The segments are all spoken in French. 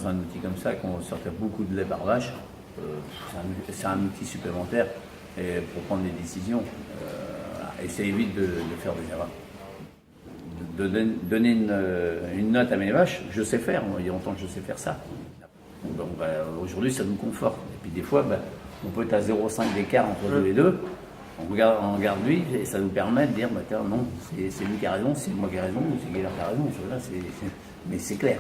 un outil comme ça, qu'on sortait beaucoup de lait par vache, c'est un outil supplémentaire et pour prendre des décisions. Et ça évite de faire des erreurs. Donner une note à mes vaches, je sais faire, il y a longtemps que je sais faire ça. Donc aujourd'hui, ça nous conforte. Et puis des fois, on peut être à 0,5 d'écart entre les deux. On regarde lui et ça nous permet de dire, tiens, non, c'est lui qui a raison, c'est moi qui ai raison, ou c'est Gaillard qui a raison. Mais c'est clair.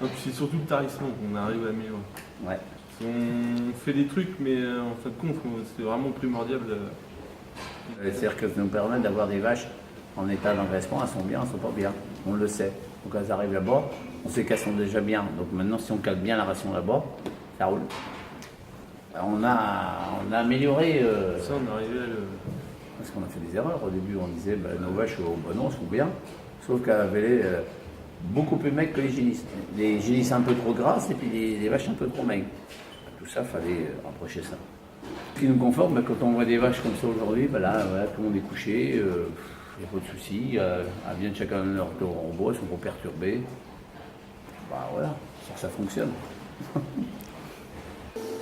Donc c'est surtout le tarissement qu'on arrive à améliorer. Ouais. On fait des trucs, mais en fin de compte, c'est vraiment primordial. C'est-à-dire que ça nous permet d'avoir des vaches en état d'engraissement, elles sont bien, elles sont pas bien. On le sait. Donc elles arrivent là-bas, on sait qu'elles sont déjà bien. Donc maintenant, si on cale bien la ration là-bas, ça roule. On a amélioré. Ça, on est arrivé à le. Parce qu'on a fait des erreurs. Au début, on disait nos vaches, non, sont bien. Sauf qu'elles avaient beaucoup plus maigres que les génisses. Les génisses un peu trop grasses et puis les vaches un peu trop maigres. Tout ça, il fallait rapprocher ça. Ce qui nous conforte, quand on voit des vaches comme ça aujourd'hui, là, tout le monde est couché, il n'y a pas de soucis, elles viennent chacun de leur tour en bois, elles sont pas perturbées. Voilà, ça fonctionne.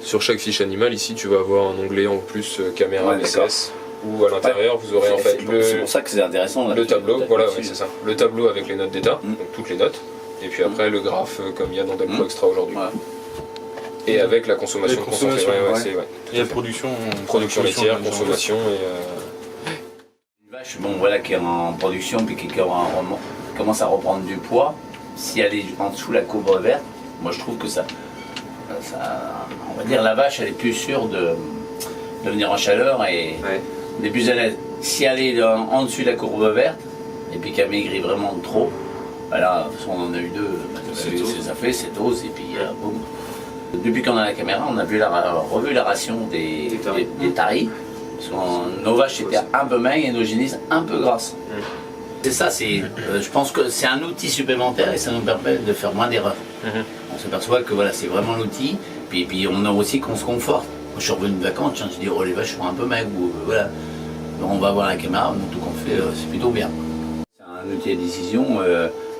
Sur chaque fiche animale, ici, tu vas avoir un onglet en plus caméra BCS, où à l'intérieur, vous aurez en fait c'est pour ça que c'est intéressant. Le tableau, voilà, oui, c'est ça. Le tableau avec les notes d'état, donc toutes les notes, et puis après le graphe comme il y a dans Delpro Extra aujourd'hui. Et avec la consommation concentrée. Et la production laitière, consommation et. Une vache, qui est en production puis qui commence à reprendre du poids, si elle est en dessous de la courbe verte, moi je trouve que ça, on va dire la vache elle est plus sûre de venir en chaleur et des plus à l'aise. Si elle est en dessus de la courbe verte et puis qu'elle maigrit vraiment trop, là, de toute façon on en a eu deux, ça fait cette hausse et puis boum. Depuis qu'on a la caméra, on a revu la ration des taris. Nos vaches étaient un peu maigres et nos génisses un peu grasses. C'est ça, je pense que c'est un outil supplémentaire et ça nous permet de faire moins d'erreurs. On s'aperçoit que c'est vraiment l'outil. Puis on a aussi qu'on se conforte. Moi, je suis revenu de vacances, je dis les vaches sont un peu maigres. Donc, on va voir la caméra, donc tout qu'on fait, c'est plutôt bien. C'est un outil de décision.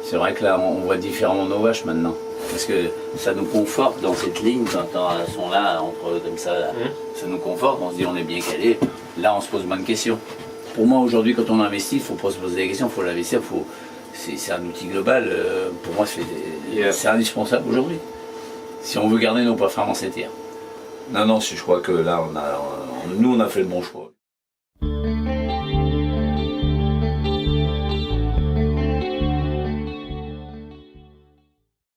C'est vrai que là, on voit différemment nos vaches maintenant. Parce que ça nous conforte dans cette ligne, quand elles sont là, entre comme ça, ça nous conforte, on se dit on est bien calé. Là, on se pose moins de questions. Pour moi, aujourd'hui, quand on investit, il ne faut pas se poser des questions, il faut l'investir, c'est un outil global. Pour moi, c'est indispensable aujourd'hui. Si on veut garder nos performances laitières. Non, je crois que là, nous, on a fait le bon choix.